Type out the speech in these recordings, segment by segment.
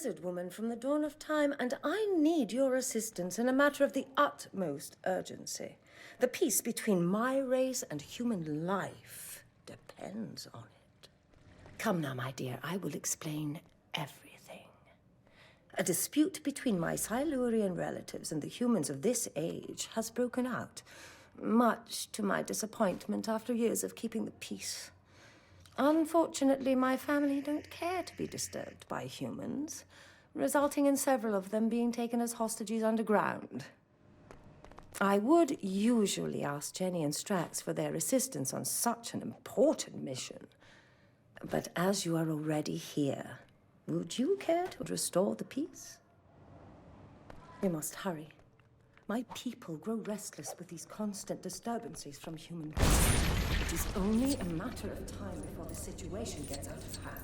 lizard woman from the dawn of time, and I need your assistance in a matter of the utmost urgency. The peace between my race and human life depends on it. Come now, my dear, I will explain everything. A dispute between my Silurian relatives and the humans of this age has broken out, much to my disappointment after years of keeping the peace. Unfortunately, my family don't care to be disturbed by humans, resulting in several of them being taken as hostages underground. I would usually ask Jenny and Strax for their assistance on such an important mission. But as you are already here, would you care to restore the peace? We must hurry. My people grow restless with these constant disturbances from humankind. It is only a matter of time before the situation gets out of hand.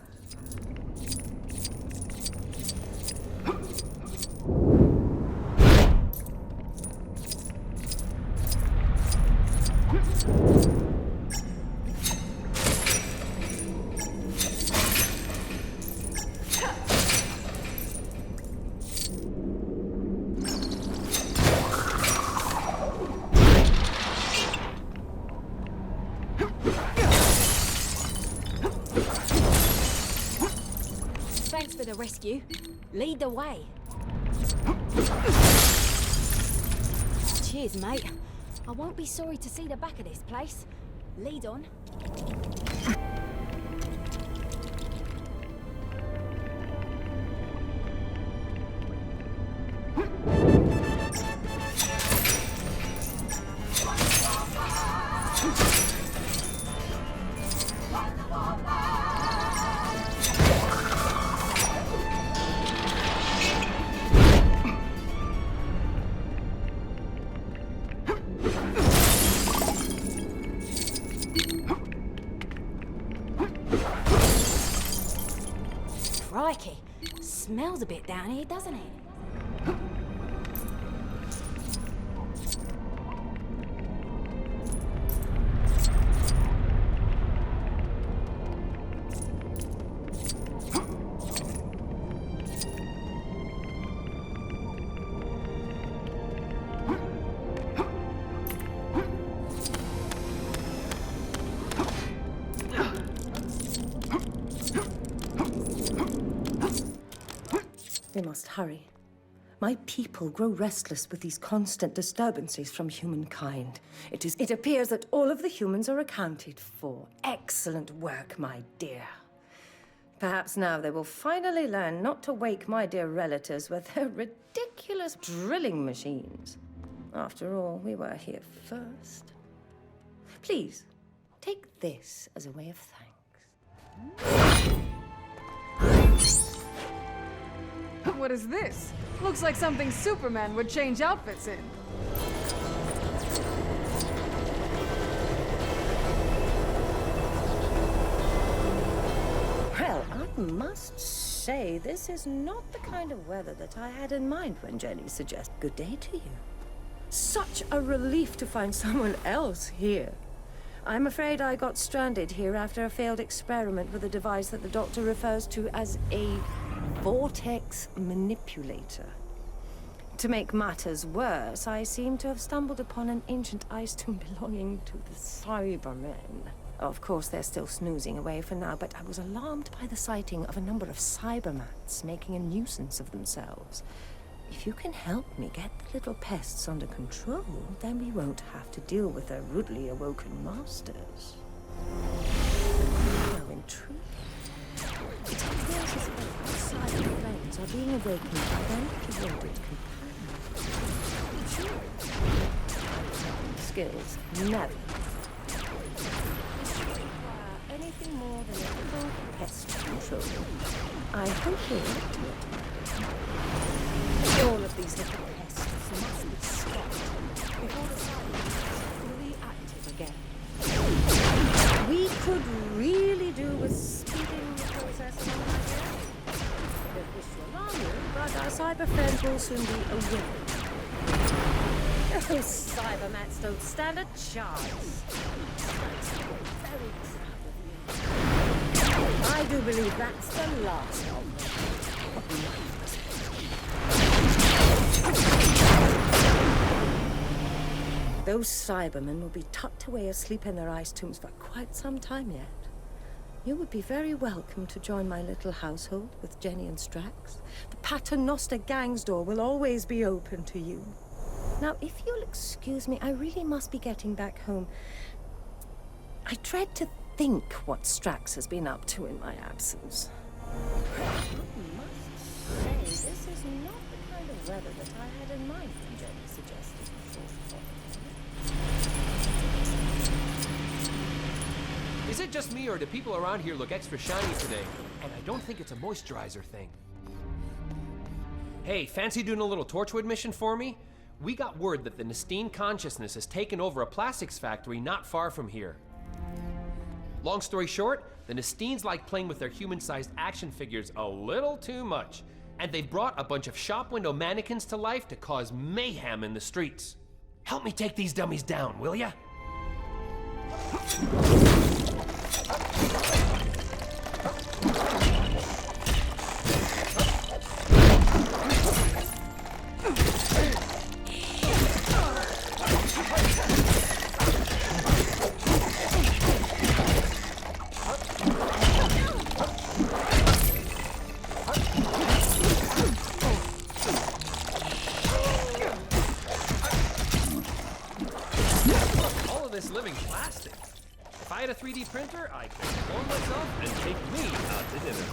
Thanks for the rescue. Lead the way. Cheers, mate. I won't be sorry to see the back of this place. Lead on. Crikey, smells a bit down here, doesn't it? We must hurry. My people grow restless with these constant disturbances from humankind. It appears that all of the humans are accounted for. Excellent work, my dear. Perhaps now they will finally learn not to wake my dear relatives with their ridiculous drilling machines. After all, we were here first. Please, take this as a way of thanks. What is this? Looks like something Superman would change outfits in. Well, I must say, this is not the kind of weather that I had in mind when Jenny suggested good day to you. Such a relief to find someone else here. I'm afraid I got stranded here after a failed experiment with a device that the doctor refers to as a vortex manipulator. To make matters worse, I seem to have stumbled upon an ancient ice tomb belonging to the Cybermen. Of course, they're still snoozing away for now, but I was alarmed by the sighting of a number of Cybermats making a nuisance of themselves. If you can help me get the little pests under control, then we won't have to deal with their rudely awoken masters. How intriguing. It appears as if our cyber friends are being awakened by their bewildered companions. Skills, never. Anything more than a little pest control. I hope you'll get to it. All of these little pests must be stopped before the cyber is fully active again. We could really do with speeding the process along, my dear. I don't wish to alarm you, but our cyber friends will soon be aware. Those cybermats don't stand a chance. Very proud of you. I do believe that's the last of them. Those Cybermen will be tucked away asleep in their ice tombs for quite some time yet. You would be very welcome to join my little household with Jenny and Strax. The Paternoster gang's door will always be open to you. Now, if you'll excuse me, I really must be getting back home. I dread to think what Strax has been up to in my absence. I must say, this is not the kind of weather that I had in mind when Jenny suggested before. Is it just me, or do people around here look extra shiny today? And I don't think it's a moisturizer thing. Hey, fancy doing a little Torchwood mission for me? We got word that the Nestine consciousness has taken over a plastics factory not far from here. Long story short, the Nestines like playing with their human-sized action figures a little too much. And they've brought a bunch of shop window mannequins to life to cause mayhem in the streets. Help me take these dummies down, will ya? Living plastic. If I had a 3D printer, I could clone myself and take me out to dinner.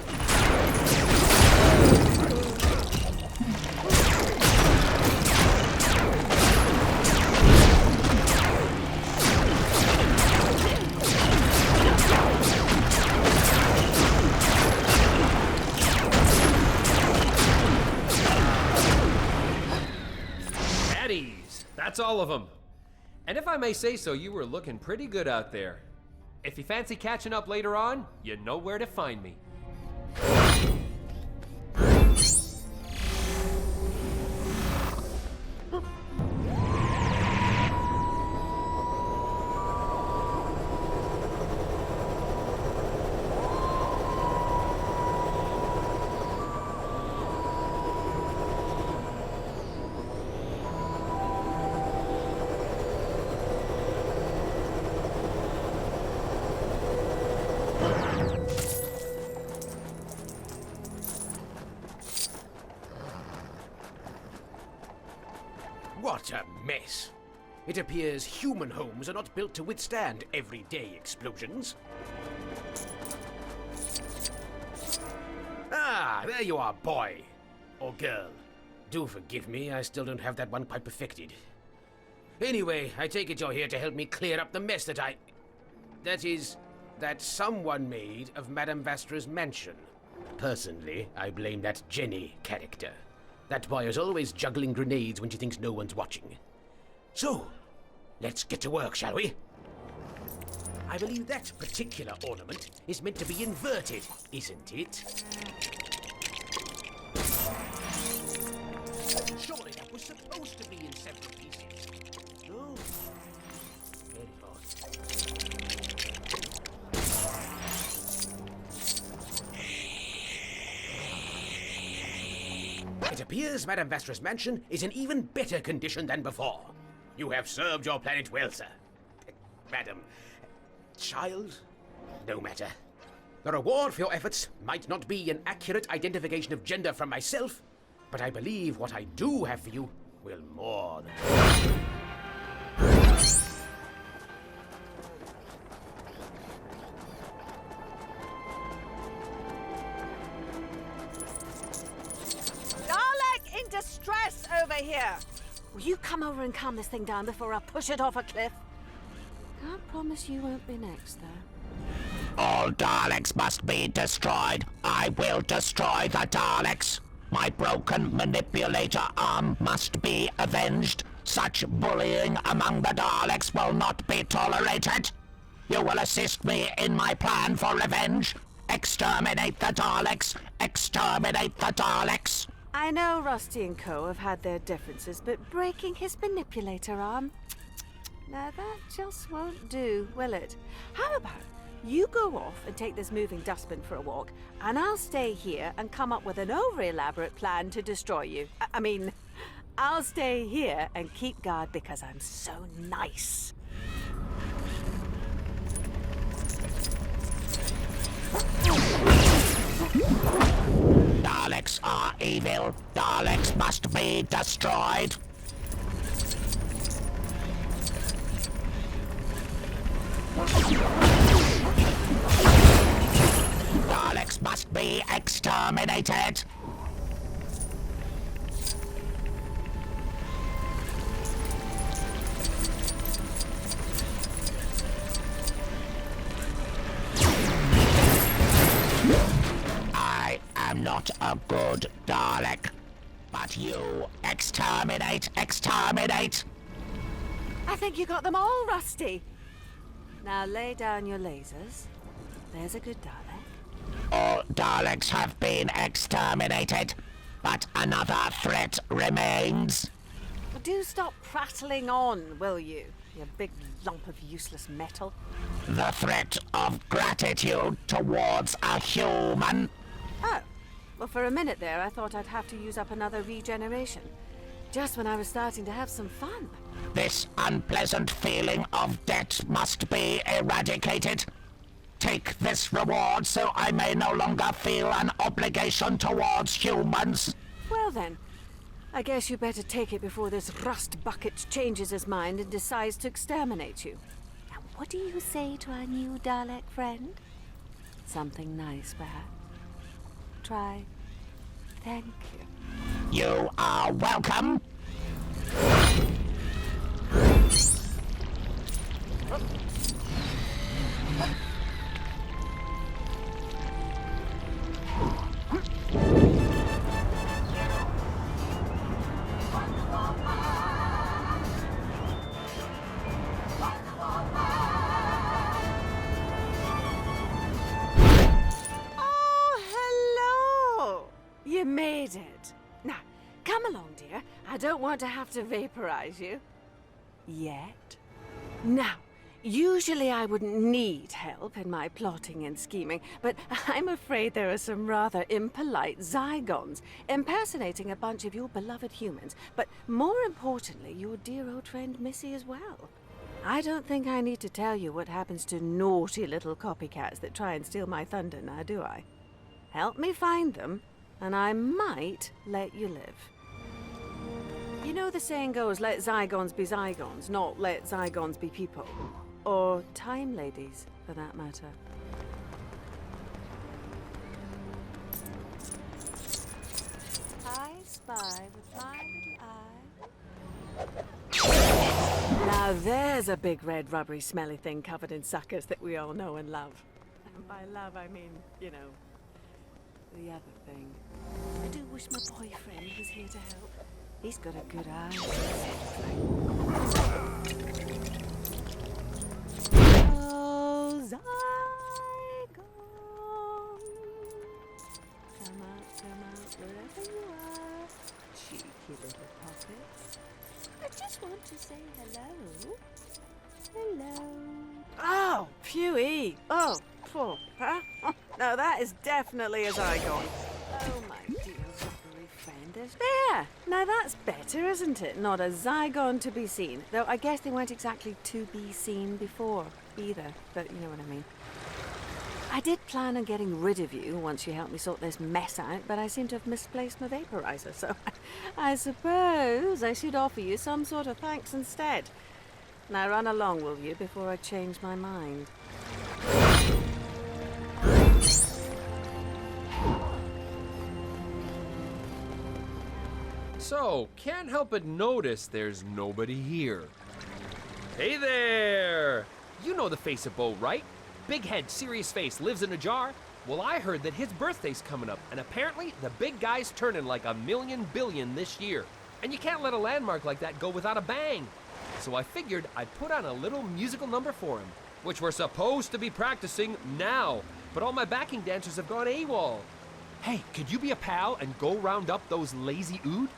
At ease. That's all of them. And if I may say so, you were looking pretty good out there. If you fancy catching up later on, you know where to find me. What a mess. It appears human homes are not built to withstand everyday explosions. Ah, there you are, boy. Or girl. Do forgive me, I still don't have that one quite perfected. Anyway, I take it you're here to help me clear up the mess that someone made of Madame Vastra's mansion. Personally, I blame that Jenny character. That boy is always juggling grenades when she thinks no one's watching. So, let's get to work, shall we? I believe that particular ornament is meant to be inverted, isn't it? Surely that was supposed to be in several pieces. No. Very odd. It appears Madame Vastra's mansion is in even better condition than before. You have served your planet well, sir. Madam. Child? No matter. The reward for your efforts might not be an accurate identification of gender from myself, but I believe what I do have for you will more than... Distress over here! Will you come over and calm this thing down before I push it off a cliff? Can't promise you won't be next, though. All Daleks must be destroyed. I will destroy the Daleks. My broken manipulator arm must be avenged. Such bullying among the Daleks will not be tolerated. You will assist me in my plan for revenge. Exterminate the Daleks! Exterminate the Daleks! I know Rusty and Co. have had their differences, but breaking his manipulator arm... Now that just won't do, will it? How about You go off and take this moving dustbin for a walk, and I'll stay here and come up with an over-elaborate plan to destroy you. I mean, I'll stay here and keep guard because I'm so nice. Daleks are evil. Daleks must be destroyed. Daleks must be exterminated. I am not a good Dalek, but you exterminate, exterminate. I think you got them all, Rusty. Now lay down your lasers. There's a good Dalek. All Daleks have been exterminated, but another threat remains. Do stop prattling on, will you? You big lump of useless metal. The threat of gratitude towards a human. Oh, well, for a minute there, I thought I'd have to use up another regeneration. Just when I was starting to have some fun. This unpleasant feeling of debt must be eradicated. Take this reward so I may no longer feel an obligation towards humans. Well then, I guess you better take it before this rust bucket changes his mind and decides to exterminate you. Now, what do you say to our new Dalek friend? Something nice, perhaps? Try. Thank you. You are welcome. You made it. Now, come along, dear. I don't want to have to vaporize you. Yet. Now, usually I wouldn't need help in my plotting and scheming, but I'm afraid there are some rather impolite Zygons impersonating a bunch of your beloved humans, but more importantly, your dear old friend Missy as well. I don't think I need to tell you what happens to naughty little copycats that try and steal my thunder now, do I? Help me find them, and I might let you live. You know the saying goes, let Zygons be Zygons, not let Zygons be people. Or time ladies, for that matter. I spy with my little eye. Now there's a big red rubbery smelly thing covered in suckers that we all know and love. And by love I mean, you know, the other thing. I do wish my boyfriend was here to help. He's got a good eye. Oh, Zygon. Come out, wherever you are. Cheeky little puppets. I just want to say hello. Hello. Oh, Pewee. Oh, poor, huh? Oh, no, that is definitely a Zygon. Oh, my dear rubbery friend. There. Now that's better, isn't it? Not a Zygon to be seen. Though I guess they weren't exactly to be seen before either. But you know what I mean. I did plan on getting rid of you once you helped me sort this mess out, but I seem to have misplaced my vaporizer, so I suppose I should offer you some sort of thanks instead. Now run along, will you, before I change my mind. So, can't help but notice there's nobody here. Hey there! You know the face of Bo, right? Big head, serious face, lives in a jar. Well, I heard that his birthday's coming up, and apparently the big guy's turning like $1 million billion this year. And you can't let a landmark like that go without a bang. So I figured I'd put on a little musical number for him, which we're supposed to be practicing now. But all my backing dancers have gone AWOL. Hey, could you be a pal and go round up those lazy ood?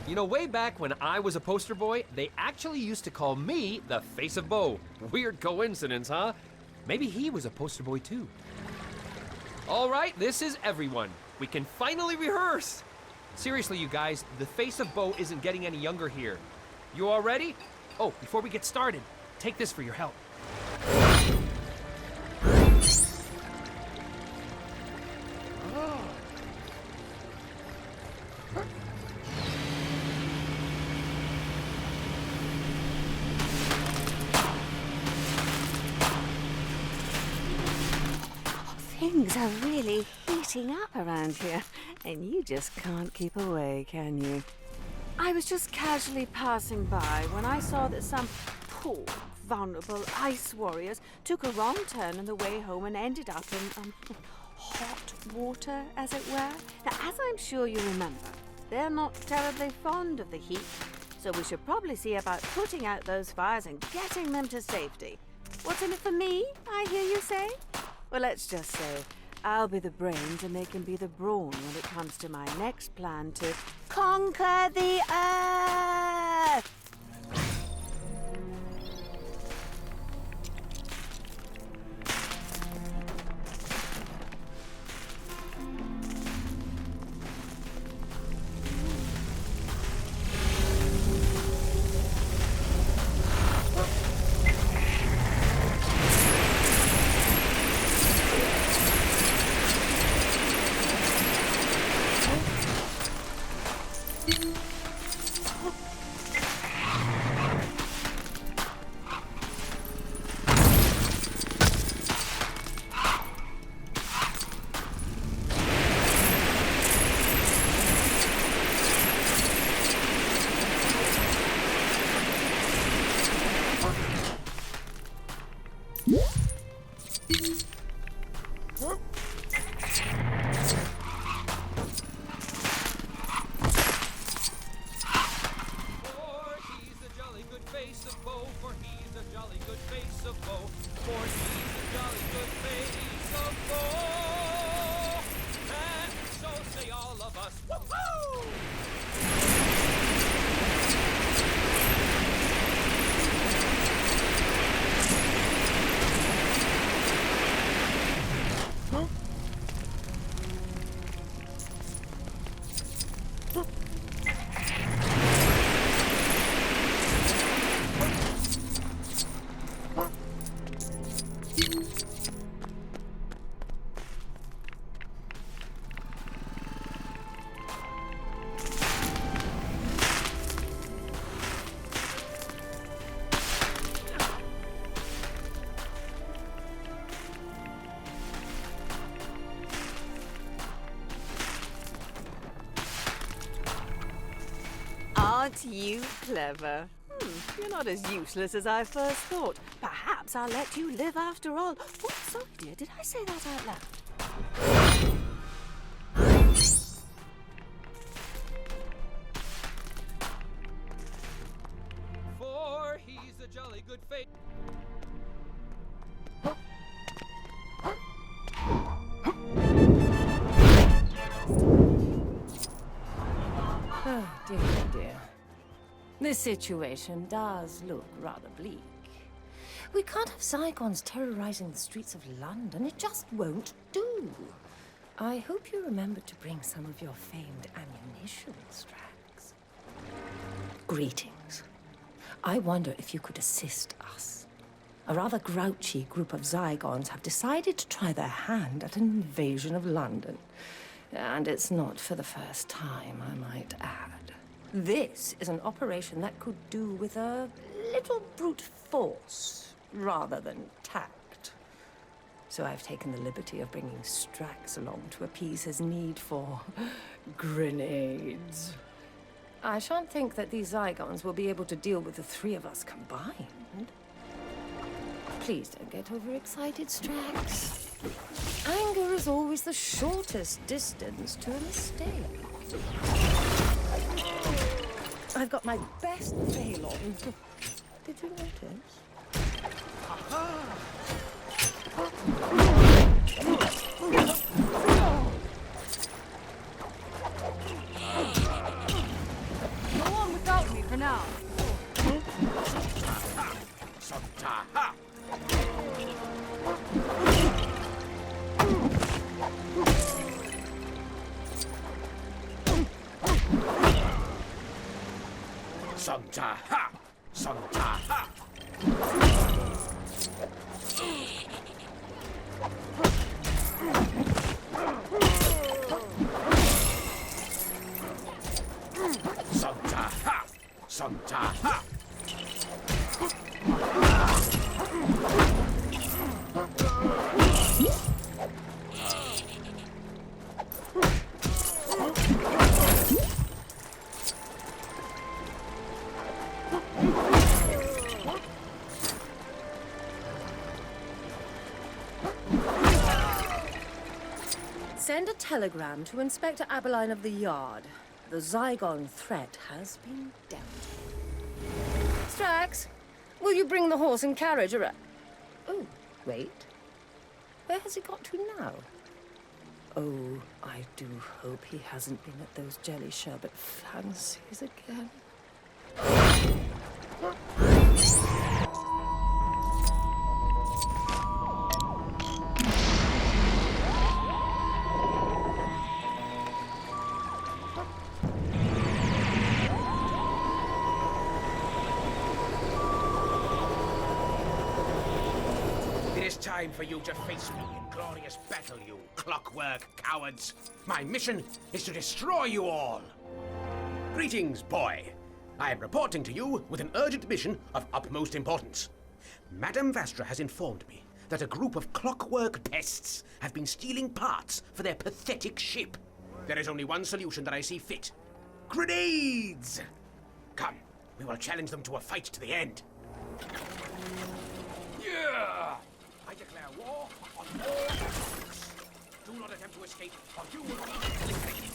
You know, way back when I was a poster boy, they actually used to call me the Face of Bo. Weird coincidence, huh? Maybe he was a poster boy too. All right, this is everyone. We can finally rehearse. Seriously, you guys, the Face of Bo isn't getting any younger here. You all ready? Oh, before we get started, take this for your help. Things are really heating up around here, and you just can't keep away, can you? I was just casually passing by when I saw that some poor, vulnerable ice warriors took a wrong turn on the way home and ended up in hot water, as it were. Now, as I'm sure you remember, they're not terribly fond of the heat, so we should probably see about putting out those fires and getting them to safety. What's in it for me, I hear you say? Well, let's just say I'll be the brains and they can be the brawn when it comes to my next plan to conquer the Earth! Aren't you clever? You're not as useless as I first thought. Perhaps I'll let you live after all. Oh, sorry, dear. Did I say that out loud? For he's a jolly good face. Oh, dear, dear. This situation does look rather bleak. We can't have Zygons terrorizing the streets of London. It just won't do. I hope you remembered to bring some of your famed ammunition, Strax. Greetings. I wonder if you could assist us. A rather grouchy group of Zygons have decided to try their hand at an invasion of London. And it's not for the first time, I might add. This is an operation that could do with a little brute force rather than tact. So I've taken the liberty of bringing Strax along to appease his need for grenades. I shan't think that these Zygons will be able to deal with the three of us combined. Please don't get overexcited, Strax. Anger is always the shortest distance to a mistake. I've got my best veil on. Did you notice? Go on without me for now. Sontaha! Sontaha! Sontaha! Sontaha! Sontaha! Send a telegram to Inspector Abeline of the Yard. The Zygon threat has been dealt. Strax, will you bring the horse and carriage around? Oh, wait. Where has he got to now? Oh, I do hope he hasn't been at those jelly sherbet fancies again. It is time for you to face me in glorious battle, you clockwork cowards. My mission is to destroy you all. Greetings, boy. I am reporting to you with an urgent mission of utmost importance. Madame Vastra has informed me that a group of clockwork pests have been stealing parts for their pathetic ship. There is only one solution that I see fit. Grenades! Come, we will challenge them to a fight to the end. Yeah! I declare war on all Daleks. Do not attempt to escape, or you will be eliminated.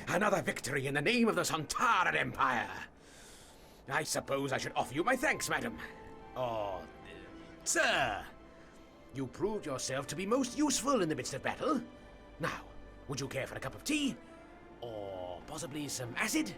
Another victory in the name of the Sontaran Empire. I suppose I should offer you my thanks, madam. Or, sir. You proved yourself to be most useful in the midst of battle. Now, would you care for a cup of tea? Or possibly some acid?